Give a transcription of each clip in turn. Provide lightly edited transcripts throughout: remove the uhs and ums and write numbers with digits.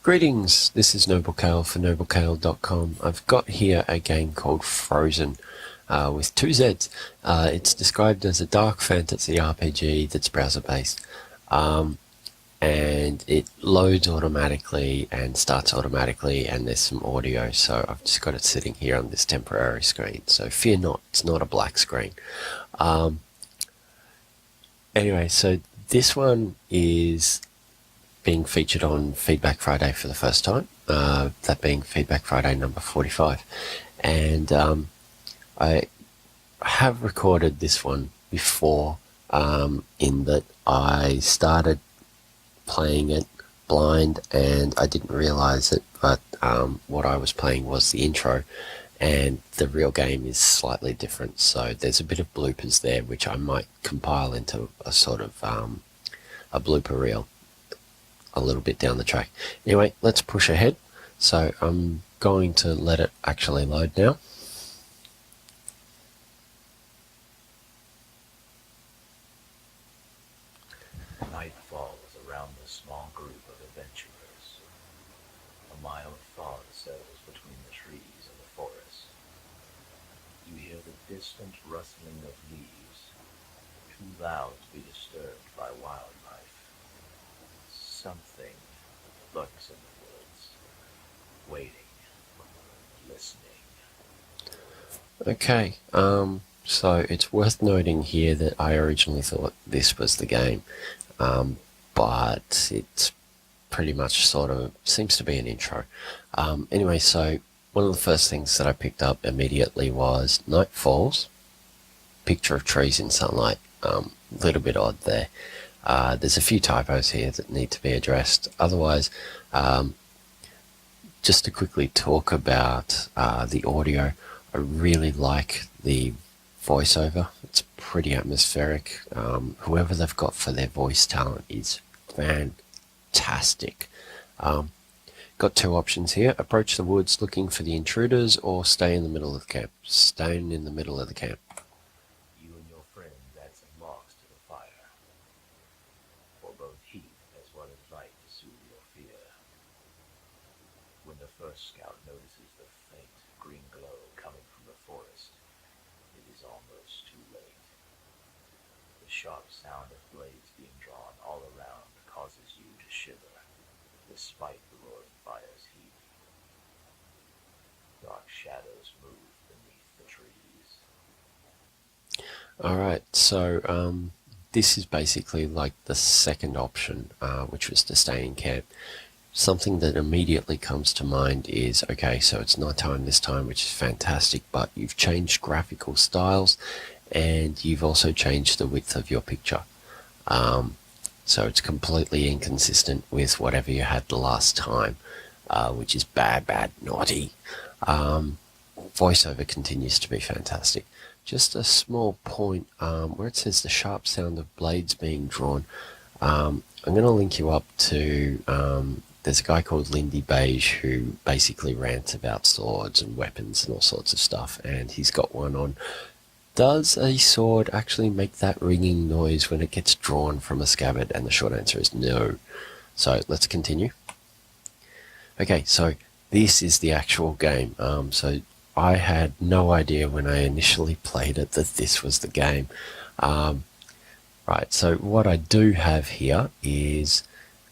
Greetings, this is NobleKale for NobleKale.com. I've got here a game called Frozzen with two Zs. It's described as a dark fantasy RPG that's browser-based. And it loads automatically and starts automatically, and there's some audio, so I've just got it sitting here on this temporary screen. So fear not, it's not a black screen. Anyway, so this one is being featured on Feedback Friday for the first time, that being Feedback Friday number 45. And I have recorded this one before, in that I started playing it blind and I didn't realize it, but what I was playing was the intro, and the real game is slightly different, so there's a bit of bloopers there which I might compile into a sort of a blooper reel a little bit down the track. Anyway, let's push ahead. So I'm going to let it actually load now. Night falls around the small group of adventurers. A mild fog settles between the trees of the forest. You hear the distant rustling of leaves, too loud to be disturbed by wildlife. Something lurks in the woods, waiting, listening. Okay, so it's worth noting here that I originally thought this was the game, but it's pretty much sort of seems to be an intro. Anyway, so one of the first things that I picked up immediately was night falls, picture of trees in sunlight. Little bit odd there. There's a few typos here that need to be addressed. Otherwise, just to quickly talk about the audio, I really like the voiceover. It's pretty atmospheric. Whoever they've got for their voice talent is fantastic. Got two options here: approach the woods looking for the intruders, or stay in the middle of the camp. Staying in the middle of the camp. You and your friends add some logs to the fire, for both heat as well as light to soothe your fear. When the first scout notices the faint green glow coming from the forest, it is almost too late. The sharp sound of blades being drawn all around causes you to shiver, despite the roaring fire's heat. Dark shadows move beneath the trees. Alright, so this is basically like the second option, which was to stay in camp. Something that immediately comes to mind is, okay, so it's nighttime this time, which is fantastic, but you've changed graphical styles and you've also changed the width of your picture. So it's completely inconsistent with whatever you had the last time, which is bad, naughty. Voiceover continues to be fantastic. Just a small point, where it says the sharp sound of blades being drawn, I'm going to link you up to, there's a guy called Lindy Beige who basically rants about swords and weapons and all sorts of stuff, and he's got one on, does a sword actually make that ringing noise when it gets drawn from a scabbard? And the short answer is no. So let's continue. Okay, so this is the actual game. So I had no idea when I initially played it that this was the game. Right, so what I do have here is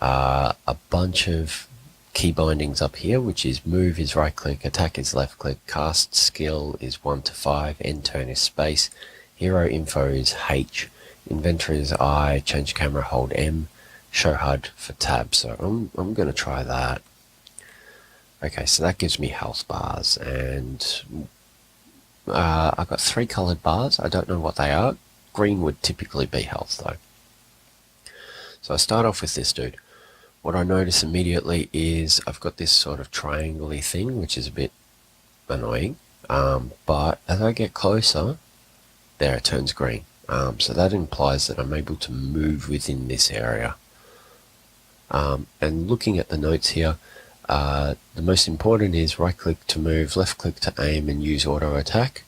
a bunch of key bindings up here, which is move is right click, attack is left click, cast skill is 1 to 5, end turn is space, hero info is H, inventory is I, change camera hold M, show HUD for tab. So I'm going to try that. Okay, so that gives me health bars, and I've got 3 coloured bars. I don't know what they are. Green would typically be health though. So I start off with this dude. What I notice immediately is I've got this sort of triangle-y thing, which is a bit annoying, but as I get closer, there it turns green. So that implies that I'm able to move within this area. And looking at the notes here, the most important is right click to move, left click to aim and use auto attack.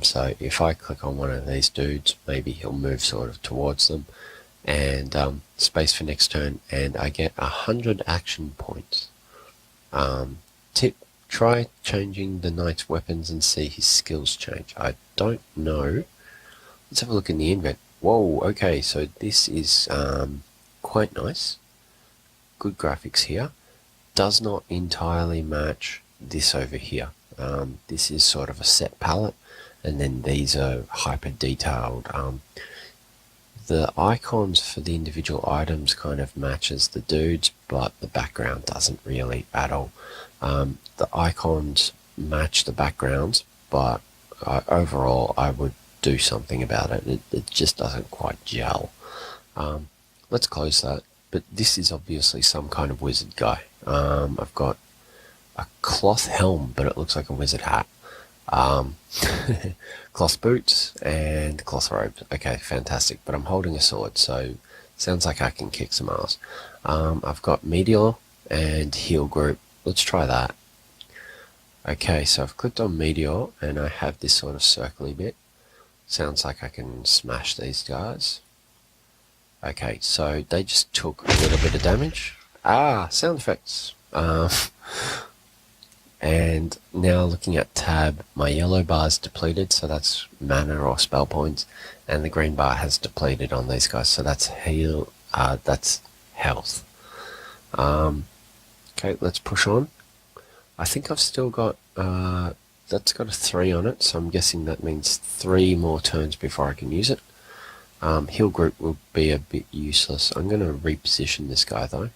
So if I click on one of these dudes, maybe he'll move sort of towards them. and space for next turn, and I get 100 action points. Tip: try changing the knight's weapons and see his skills change. I don't know. Let's have a look in the invent. Whoa, okay, so this is quite nice. Good graphics here. Does not entirely match this over here. This is sort of a set palette, and then these are hyper detailed. The icons for the individual items kind of matches the dudes, but the background doesn't really at all. The icons match the backgrounds, but overall I would do something about it. It just doesn't quite gel. Let's close that. But this is obviously some kind of wizard guy. I've got a cloth helm, but it looks like a wizard hat. Cloth boots and cloth robes. Okay, fantastic. But I'm holding a sword, so sounds like I can kick some ass. I've got meteor and heal group. Let's try that. Okay, so I've clicked on meteor and I have this sort of circly bit. Sounds like I can smash these guys. Okay, so they just took a little bit of damage. Sound effects. And now looking at tab, my yellow bar is depleted, so that's mana or spell points, and the green bar has depleted on these guys, so that's heal. That's health. Okay, let's push on. I think I've still got that's got a 3 on it, so I'm guessing that means 3 more turns before I can use it. Heal group will be a bit useless. I'm going to reposition this guy though.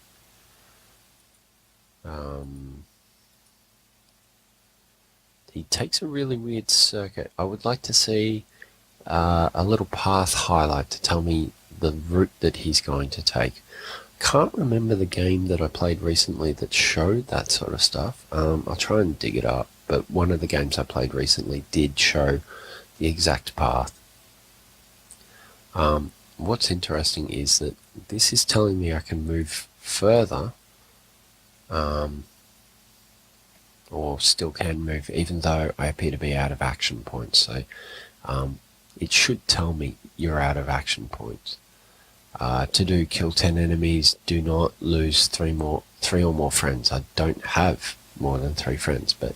He takes a really weird circuit. I would like to see a little path highlight to tell me the route that he's going to take. Can't remember the game that I played recently that showed that sort of stuff. I'll try and dig it up, but one of the games I played recently did show the exact path. What's interesting is that this is telling me I can move further, or still can move, even though I appear to be out of action points. So it should tell me you're out of action points. To do kill 10 enemies, do not lose 3 or more friends. I don't have more than 3 friends, but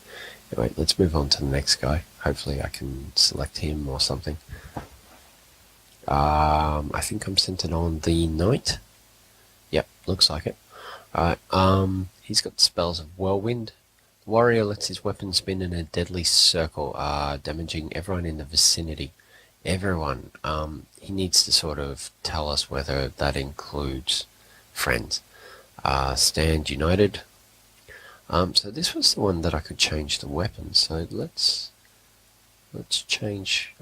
anyway, let's move on to the next guy. Hopefully I can select him or something. I think I'm centered on the knight. Yep, looks like it. Alright, he's got spells of whirlwind. The warrior lets his weapon spin in a deadly circle, damaging everyone in the vicinity. Everyone. He needs to sort of tell us whether that includes friends. Stand united. So this was the one that I could change the weapon. So let's change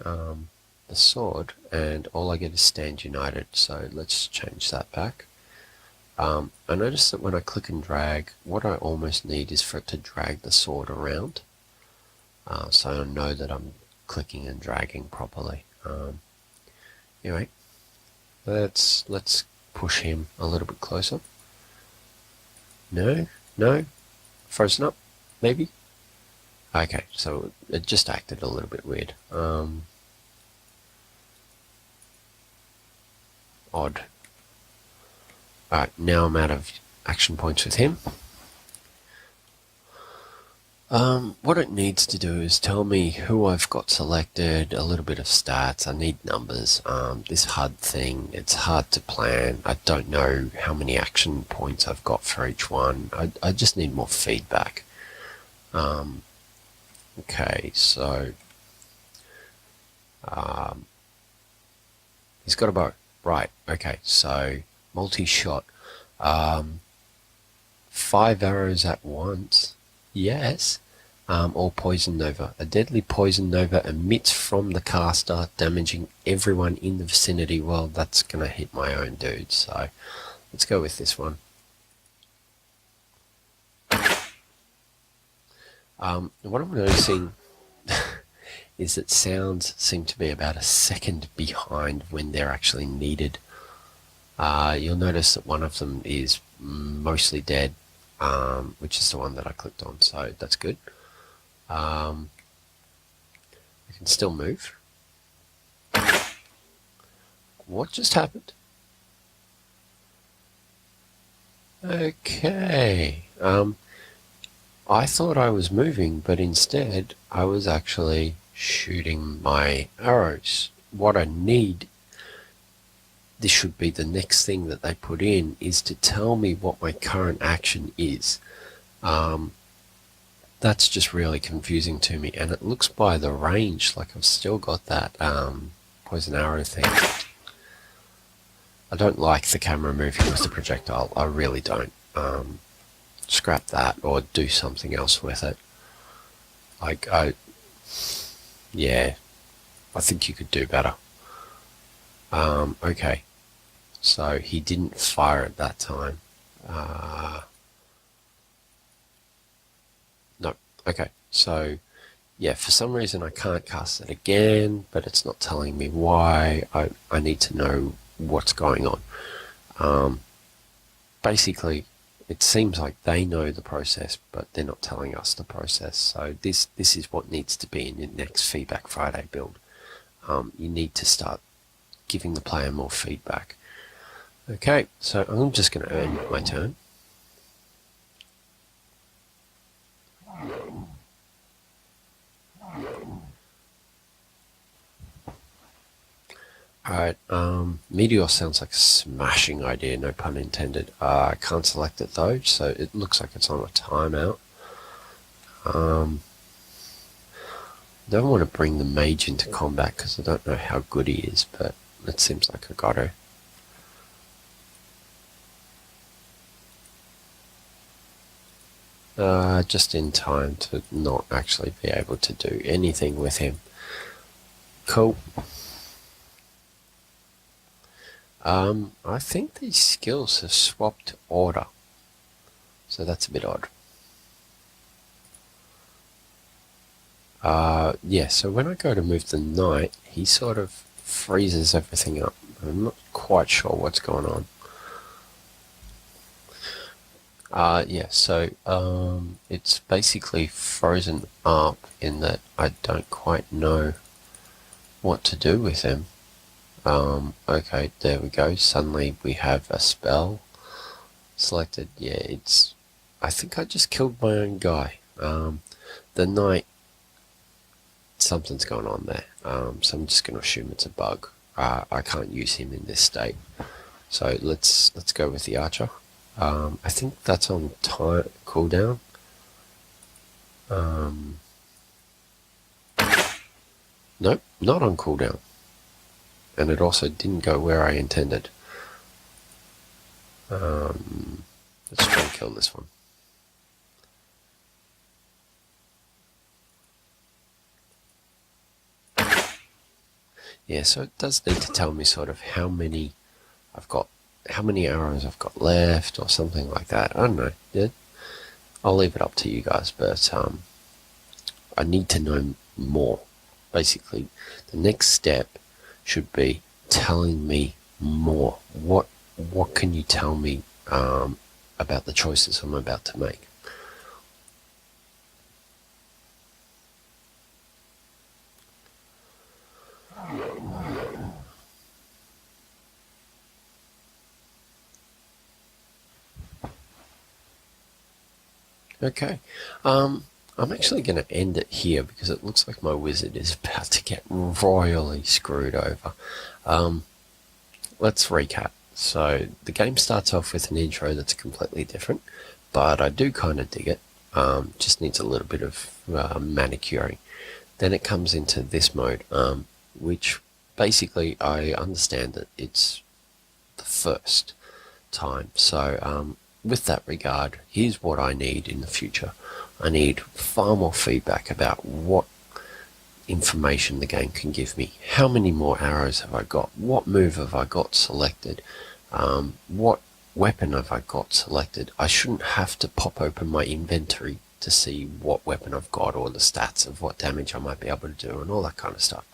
the sword, and all I get is stand united. So let's change that back. I noticed that when I click and drag, what I almost need is for it to drag the sword around, so I know that I'm clicking and dragging properly. Anyway, let's push him a little bit closer. No, frozen up, maybe. Okay, so it just acted a little bit weird. Odd. Alright, now I'm out of action points with him. What it needs to do is tell me who I've got selected, a little bit of stats. I need numbers. This HUD thing, it's hard to plan. I don't know how many action points I've got for each one. I just need more feedback. Okay, so he's got a bow. Right, okay, so multi-shot. 5 arrows at once. Yes. Or poison nova. A deadly poison nova emits from the caster, damaging everyone in the vicinity. Well, that's going to hit my own dude, so let's go with this one. What I'm noticing is that sounds seem to be about a second behind when they're actually needed. You'll notice that one of them is mostly dead, which is the one that I clicked on, so that's good. I can still move. What just happened? Okay. I thought I was moving, but instead I was actually shooting my arrows. What I need, this should be the next thing that they put in, is to tell me what my current action is. That's just really confusing to me, and it looks by the range like I've still got that poison arrow thing. I don't like the camera moving with the projectile. I really don't. Scrap that or do something else with it. Yeah, I think you could do better. Okay, so he didn't fire at that time. No, okay, so yeah, for some reason I can't cast it again, but it's not telling me why. I need to know what's going on. Basically, it seems like they know the process, but they're not telling us the process. So this is what needs to be in your next Feedback Friday build. You need to start giving the player more feedback. Okay, so I'm just going to earn my turn. Alright, Meteor sounds like a smashing idea, no pun intended. I can't select it though, so it looks like it's on a timeout. Don't want to bring the mage into combat because I don't know how good he is, but it seems like I got to. Just in time to not actually be able to do anything with him. Cool. I think these skills have swapped order, so that's a bit odd. Yeah, so when I go to move the knight, he sort of freezes everything up. I'm not quite sure what's going on. Yeah, so it's basically frozen up in that I don't quite know what to do with him. Okay, there we go. Suddenly we have a spell selected. Yeah, I think I just killed my own guy. The knight, something's going on there. So I'm just going to assume it's a bug. I can't use him in this state. So let's go with the archer. I think that's on time cooldown. Nope, not on cooldown. And it also didn't go where I intended. Let's try and kill this one. Yeah, so it does need to tell me sort of how many arrows I've got left or something like that. I don't know. Yeah, I'll leave it up to you guys, but I need to know more. Basically, the next step should be telling me more. What can you tell me about the choices I'm about to make? Okay, I'm actually going to end it here because it looks like my wizard is about to get royally screwed over. Let's recap. So the game starts off with an intro that's completely different, but I do kind of dig it. Just needs a little bit of manicuring. Then it comes into this mode, which basically I understand that it's the first time. So with that regard, here's what I need in the future. I need far more feedback about what information the game can give me. How many more arrows have I got? What move have I got selected? What weapon have I got selected? I shouldn't have to pop open my inventory to see what weapon I've got or the stats of what damage I might be able to do and all that kind of stuff.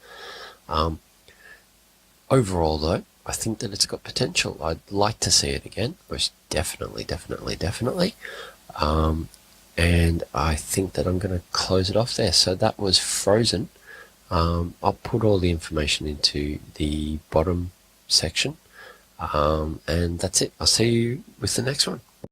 Overall though, I think that it's got potential. I'd like to see it again, most definitely. And I think that I'm going to close it off there. So that was Frozzen. I'll put all the information into the bottom section. And that's it. I'll see you with the next one.